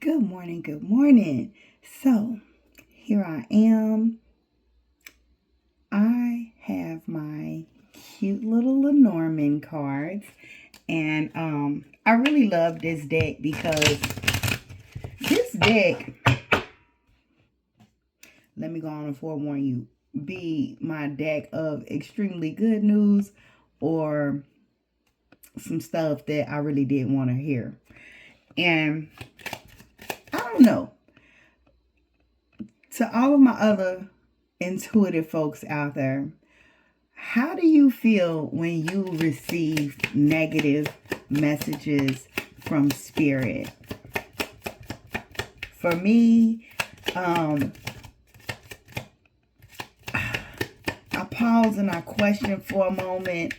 Good morning, good morning. So, here I am. I have my cute little Lenormand cards, and I really love this deck because this deck, let me go on and forewarn you, be my deck of extremely good news or some stuff that I really didn't want to hear. And I don't know. To all of my other intuitive folks out there, how do you feel when you receive negative messages from spirit? For me, I pause and I question for a moment,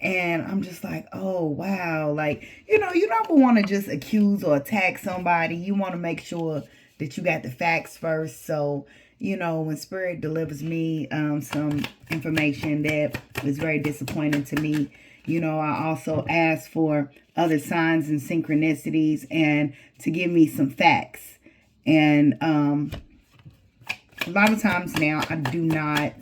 and I'm just like, oh, wow. Like, you don't want to just accuse or attack somebody. You want to make sure that you got the facts first. So, when Spirit delivers me some information that is very disappointing to me, I also ask for other signs and synchronicities and to give me some facts. And a lot of times now, I do not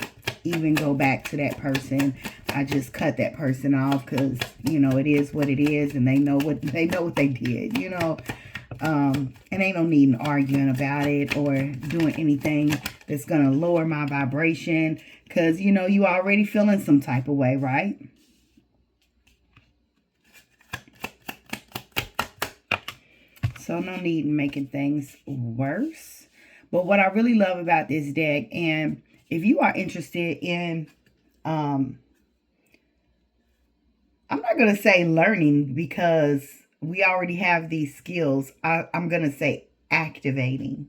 even go back to that person. I just cut that person off because it is what it is, and they know what they did. And ain't no need in arguing about it or doing anything that's gonna lower my vibration, because you already feeling some type of way, right? So no need in making things worse. But what I really love about this deck, and if you are interested in I'm not going to say learning because we already have these skills. I'm going to say activating.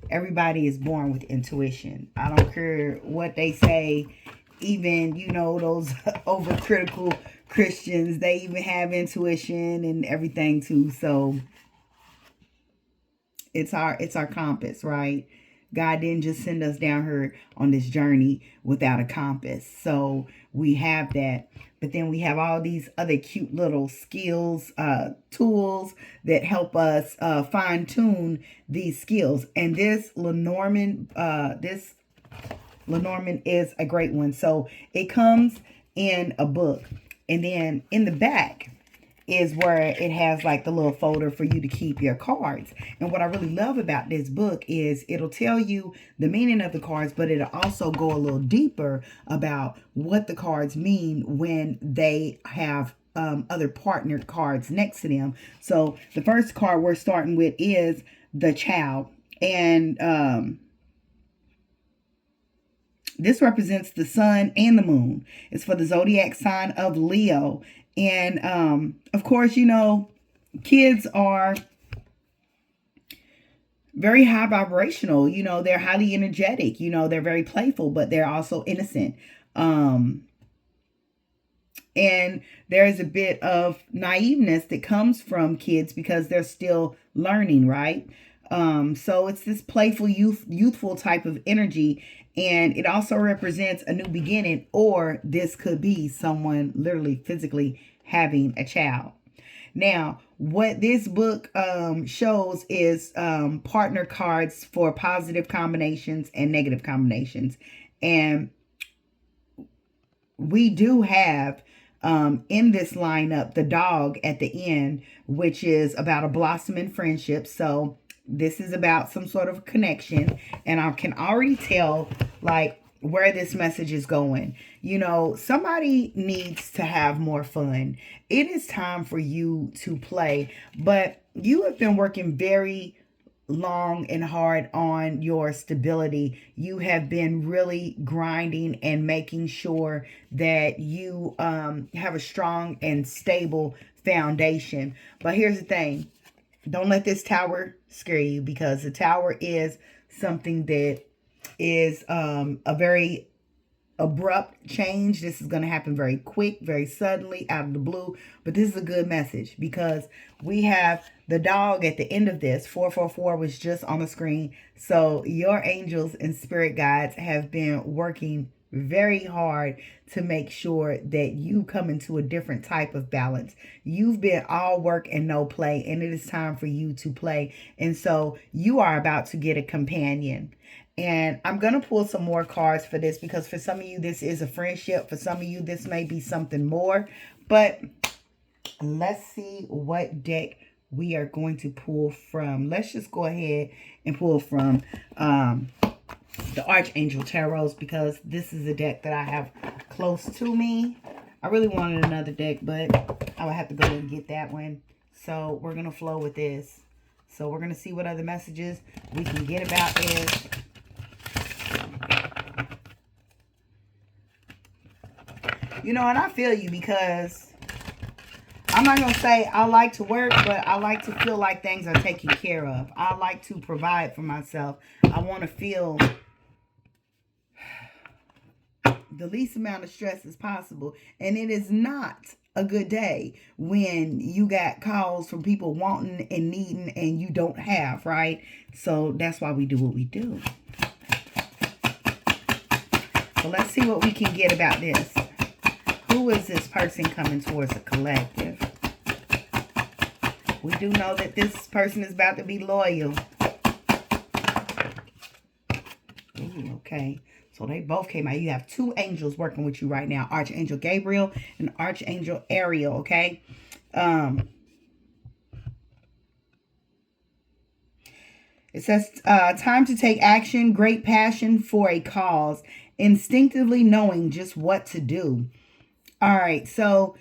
Everybody is born with intuition. I don't care what they say. Even, those overcritical Christians, they even have intuition and everything too. So it's our compass, right? God didn't just send us down here on this journey without a compass. So we have that. But then we have all these other cute little skills, tools that help us fine tune these skills. And this Lenormand is a great one. So it comes in a book. And then in the back is where it has like the little folder for you to keep your cards. And what I really love about this book is it'll tell you the meaning of the cards, but it'll also go a little deeper about what the cards mean when they have other partnered cards next to them. So the first card we're starting with is the Child. And this represents the sun and the moon. It's for the zodiac sign of Leo. And of course, kids are very high vibrational. They're highly energetic. They're very playful, but they're also innocent. And there's a bit of naiveness that comes from kids because they're still learning, right? So it's this playful, youthful type of energy. And it also represents a new beginning, or this could be someone literally physically having a child. Now, what this book shows is partner cards for positive combinations and negative combinations. And we do have in this lineup the dog at the end, which is about a blossoming friendship. So this is about some sort of connection, and I can already tell like where this message is going. Somebody needs to have more fun. It is time for you to play, but you have been working very long and hard on your stability. You have been really grinding and making sure that you have a strong and stable foundation. But here's the thing. Don't let this tower scare you, because the tower is something that is a very abrupt change. This is going to happen very quick, very suddenly, out of the blue. But this is a good message because we have the dog at the end of this. 444 was just on the screen. So your angels and spirit guides have been working very hard to make sure that you come into a different type of balance. You've been all work and no play, and it is time for you to play. And so you are about to get a companion. And I'm going to pull some more cards for this, because for some of you, this is a friendship. For some of you, this may be something more. But let's see what deck we are going to pull from. Let's just go ahead and pull from the Archangel Tarots, because this is a deck that I have close to me. I really wanted another deck, but I would have to go and get that one. So we're going to flow with this. So we're going to see what other messages we can get about this. You know, and I feel you, because I'm not going to say I like to work, but I like to feel like things are taken care of. I like to provide for myself. I want to feel the least amount of stress as possible. And it is not a good day when you got calls from people wanting and needing and you don't have, right? So that's why we do what we do. So let's see what we can get about this. Who is this person coming towards a collective? We do know that this person is about to be loyal. Ooh, okay. So they both came out. You have two angels working with you right now. Archangel Gabriel and Archangel Ariel, okay? It says, time to take action, great passion for a cause, instinctively knowing just what to do. All right, so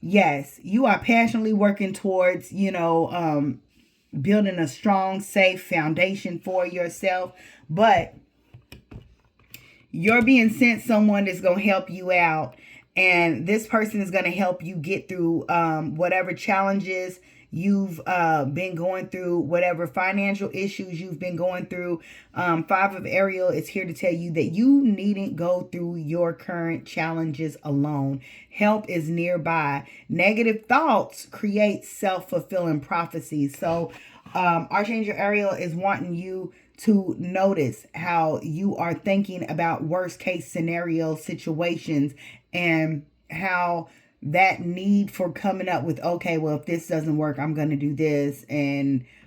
yes, you are passionately working towards, building a strong, safe foundation for yourself. But you're being sent someone that's going to help you out. And this person is going to help you get through whatever challenges you've been going through, whatever financial issues you've been going through. Five of Ariel is here to tell you that you needn't go through your current challenges alone. Help is nearby. Negative thoughts create self-fulfilling prophecies. So Archangel Ariel is wanting you to notice how you are thinking about worst case scenario situations, and how that need for coming up with, okay, well, if this doesn't work, I'm going to do this,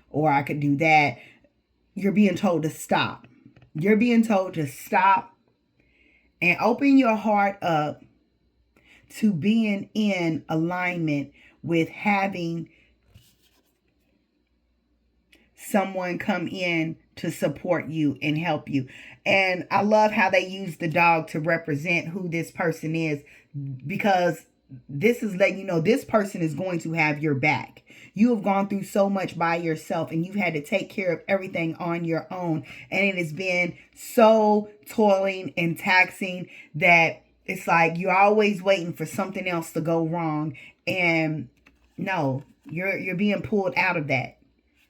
or I could do that. You're being told to stop. You're being told to stop and open your heart up to being in alignment with having someone come in to support you and help you. And I love how they use the dog to represent who this person is, because this is letting you know this person is going to have your back. You have gone through so much by yourself, and you've had to take care of everything on your own. And it has been so toiling and taxing that it's like you're always waiting for something else to go wrong. And no, you're being pulled out of that.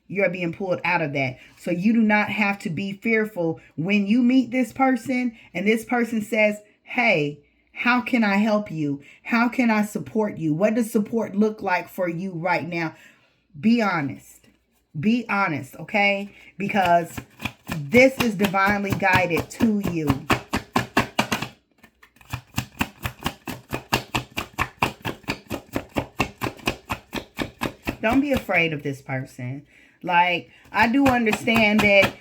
You're being pulled out of that. So you do not have to be fearful when you meet this person and this person says, hey, how can I help you? How can I support you? What does support look like for you right now? Be honest. Be honest, okay? Because this is divinely guided to you. Don't be afraid of this person. Like, I do understand that,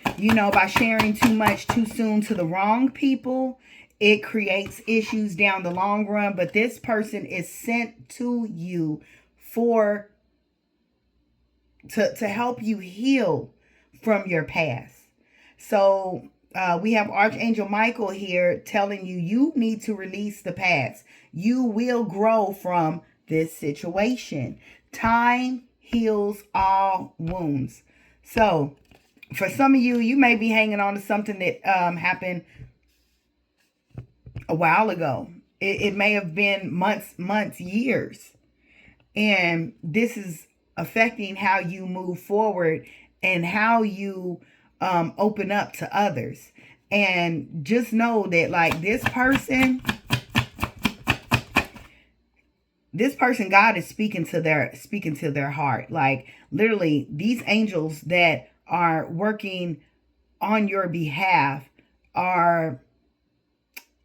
by sharing too much too soon to the wrong people, it creates issues down the long run. But this person is sent to you to help you heal from your past. So we have Archangel Michael here telling you, you need to release the past. You will grow from this situation. Time heals all wounds. So for some of you, you may be hanging on to something that happened a while ago. It may have been months, years. And this is affecting how you move forward and how you open up to others. And just know that, like, this person, God is speaking to their heart. Like, literally, these angels that are working on your behalf are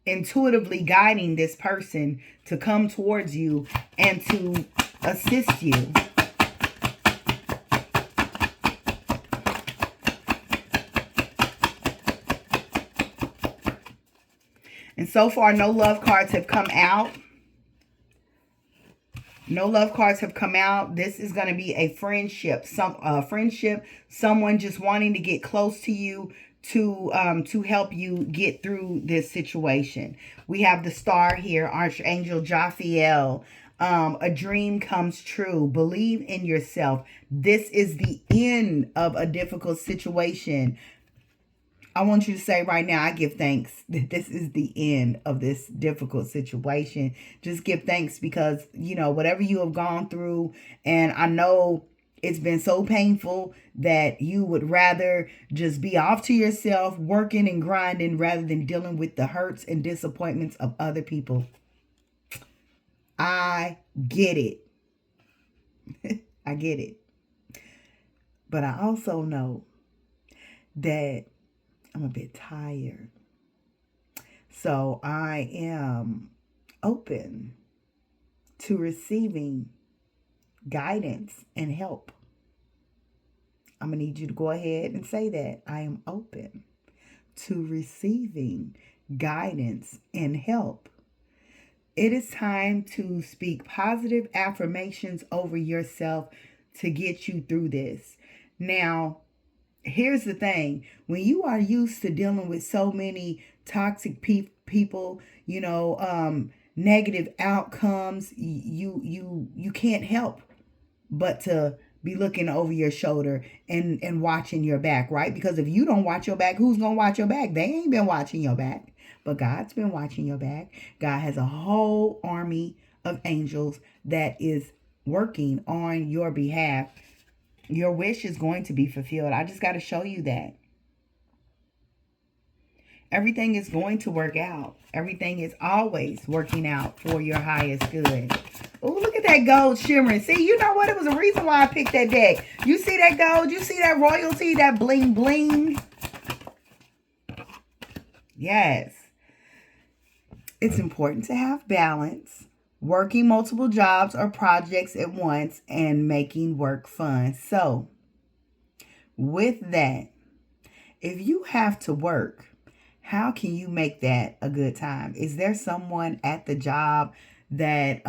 intuitively guiding this person to come towards you and to assist you. And so far, no love cards have come out. No love cards have come out. This is going to be a friendship. Someone just wanting to get close to you to help you get through this situation. We have the Star here, Archangel Jophiel. A dream comes true. Believe in yourself. This is the end of a difficult situation. I want you to say right now, I give thanks that this is the end of this difficult situation. Just give thanks because, you know, whatever you have gone through, and I know it's been so painful that you would rather just be off to yourself, working and grinding rather than dealing with the hurts and disappointments of other people. I get it. I get it. But I also know that I'm a bit tired. So I am open to receiving guidance and help. I'm going to need you to go ahead and say that. I am open to receiving guidance and help. It is time to speak positive affirmations over yourself to get you through this. Now, here's the thing. When you are used to dealing with so many toxic people, you know, negative outcomes, you can't help but to be looking over your shoulder and watching your back, right? Because if you don't watch your back, who's going to watch your back? They ain't been watching your back, but God's been watching your back. God has a whole army of angels that is working on your behalf. Your wish is going to be fulfilled. I just got to show you that. Everything is going to work out. Everything is always working out for your highest good. Oh, look at that gold shimmering. See, you know what? It was a reason why I picked that deck. You see that gold? You see that royalty? That bling bling? Yes. It's important to have balance. Working multiple jobs or projects at once and making work fun. So, with that, if you have to work, how can you make that a good time? Is there someone at the job that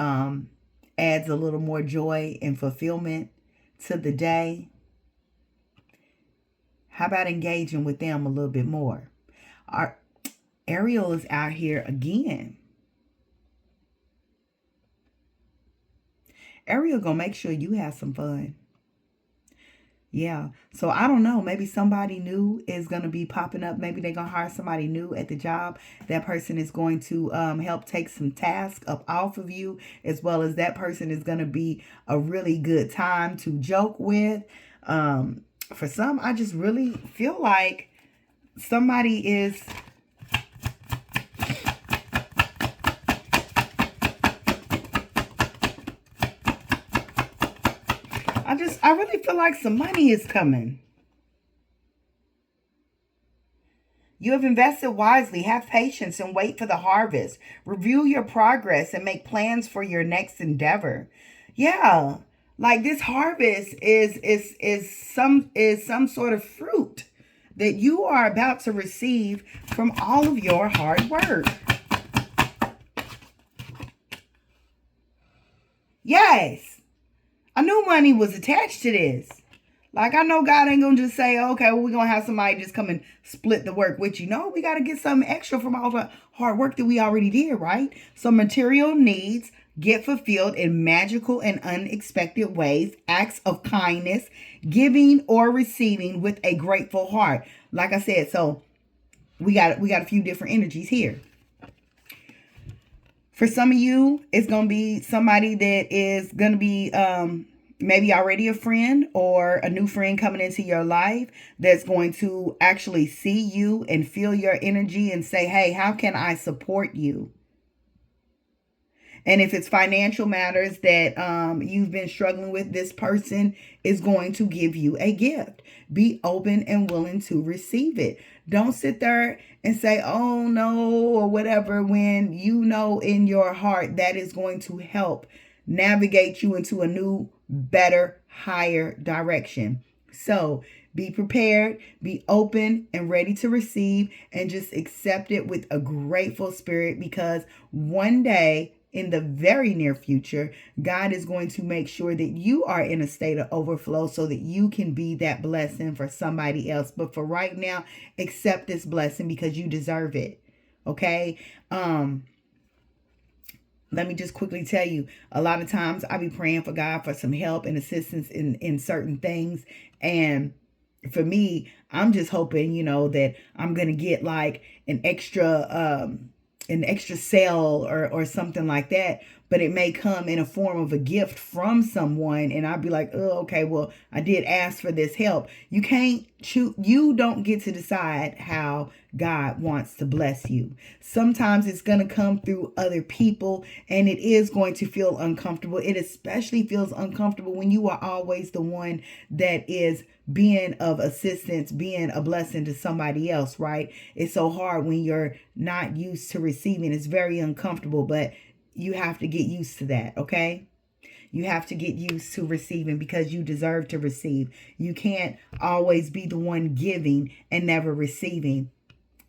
adds a little more joy and fulfillment to the day? How about engaging with them a little bit more? Ariel is out here again. Ariel gonna make sure you have some fun. Yeah. So I don't know. Maybe somebody new is going to be popping up. Maybe they're going to hire somebody new at the job. That person is going to help take some tasks up off of you, as well as that person is going to be a really good time to joke with. For some, I just really feel like somebody is... I really feel like some money is coming. You have invested wisely. Have patience and wait for the harvest. Review your progress and make plans for your next endeavor. Yeah, like this harvest is some sort of fruit that you are about to receive from all of your hard work. Yes. I knew money was attached to this. Like, I know God ain't going to just say, okay, well, we're going to have somebody just come and split the work with you. No, we got to get something extra from all the hard work that we already did, right? So material needs get fulfilled in magical and unexpected ways. Acts of kindness, giving or receiving with a grateful heart. Like I said, so we got a few different energies here. For some of you, it's going to be somebody that is going to be maybe already a friend or a new friend coming into your life that's going to actually see you and feel your energy and say, hey, how can I support you? And if it's financial matters that you've been struggling with, this person is going to give you a gift. Be open and willing to receive it. Don't sit there and say, oh no, or whatever, when you know in your heart that is going to help navigate you into a new, better, higher direction. So be prepared, be open and ready to receive, and just accept it with a grateful spirit, because one day in the very near future, God is going to make sure that you are in a state of overflow so that you can be that blessing for somebody else. But for right now, accept this blessing because you deserve it. Okay? Let me just quickly tell you, a lot of times I be praying for God for some help and assistance in certain things. And for me, I'm just hoping, that I'm going to get like an extra sale or something like that, but it may come in a form of a gift from someone, and I'll be like, oh, okay, well, I did ask for this help. You can't choose. You don't get to decide how God wants to bless you. Sometimes it's going to come through other people, and it is going to feel uncomfortable. It especially feels uncomfortable when you are always the one that is being of assistance, being a blessing to somebody else, right? It's so hard when you're not used to receiving. It's very uncomfortable, but you have to get used to that, okay? You have to get used to receiving because you deserve to receive. You can't always be the one giving and never receiving.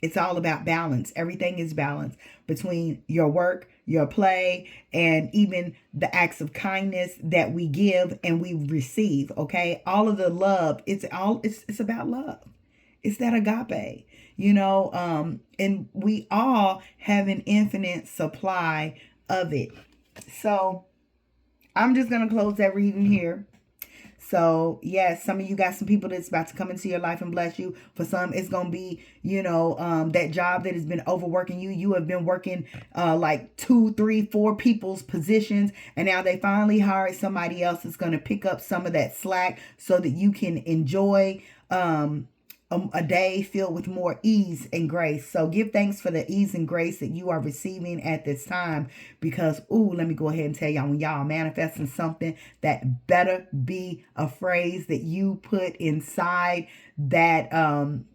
It's all about balance. Everything is balance between your work, your play, and even the acts of kindness that we give and we receive. Okay. All of the love, it's about love. It's that agape, and we all have an infinite supply of it. So I'm just going to close that reading here. So, yes, some of you got some people that's about to come into your life and bless you. For some, it's going to be, that job that has been overworking you. You have been working like 2, 3, 4 people's positions, and now they finally hired somebody else that's going to pick up some of that slack so that you can enjoy a day filled with more ease and grace. So give thanks for the ease and grace that you are receiving at this time, because, let me go ahead and tell y'all, when y'all manifesting something, that better be a phrase that you put inside that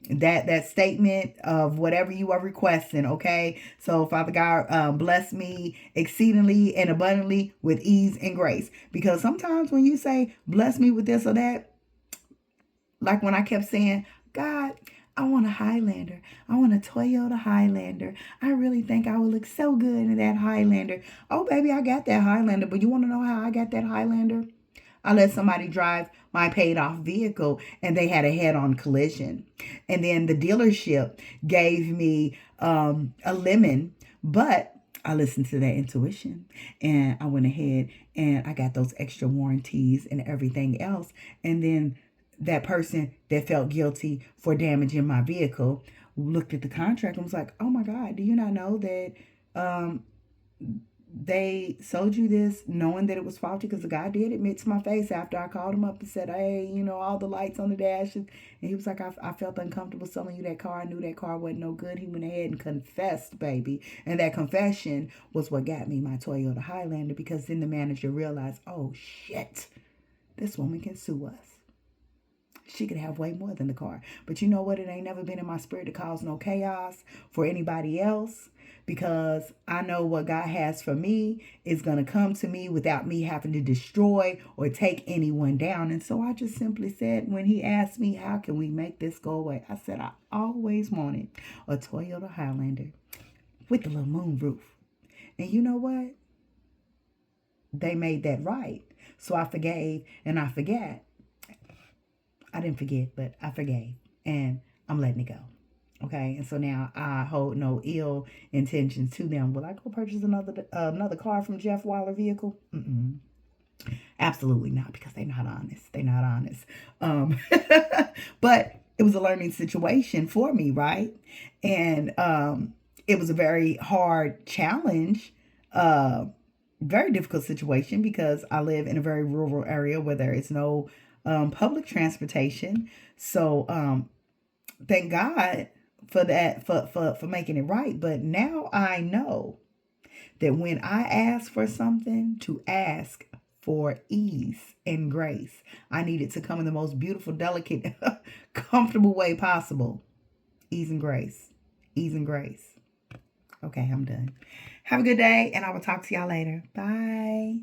that statement of whatever you are requesting. Okay, so Father God, bless me exceedingly and abundantly with ease and grace, because sometimes when you say bless me with this or that, like when I kept saying, God, I want a Highlander. I want a Toyota Highlander. I really think I would look so good in that Highlander. Oh, baby, I got that Highlander. But you want to know how I got that Highlander? I let somebody drive my paid off vehicle and they had a head on collision. And then the dealership gave me a lemon, but I listened to their intuition and I went ahead and I got those extra warranties and everything else. And then that person that felt guilty for damaging my vehicle looked at the contract and was like, oh my God, do you not know that they sold you this knowing that it was faulty? Because the guy did admit to my face after I called him up and said, hey, all the lights on the dash. And he was like, I felt uncomfortable selling you that car. I knew that car wasn't no good. He went ahead and confessed, baby. And that confession was what got me my Toyota Highlander, because then the manager realized, oh shit, this woman can sue us. She could have way more than the car. But you know what? It ain't never been in my spirit to cause no chaos for anybody else, because I know what God has for me is going to come to me without me having to destroy or take anyone down. And so I just simply said, when he asked me, how can we make this go away? I said, I always wanted a Toyota Highlander with a little moon roof. And you know what? They made that right. So I forgave and I forgot. I didn't forget, but I forgave, and I'm letting it go. Okay, and so now I hold no ill intentions to them. Will I go purchase another car from Jeff Waller Vehicle? Absolutely not, because they're not honest. They're not honest. But it was a learning situation for me, right? And it was a very hard challenge, very difficult situation, because I live in a very rural area where there is no public transportation. So thank God for that, for making it right. But now I know that when I ask for something, to ask for ease and grace. I need it to come in the most beautiful, delicate, comfortable way possible. Ease and grace. Ease and grace. Okay, I'm done. Have a good day, and I will talk to y'all later. Bye.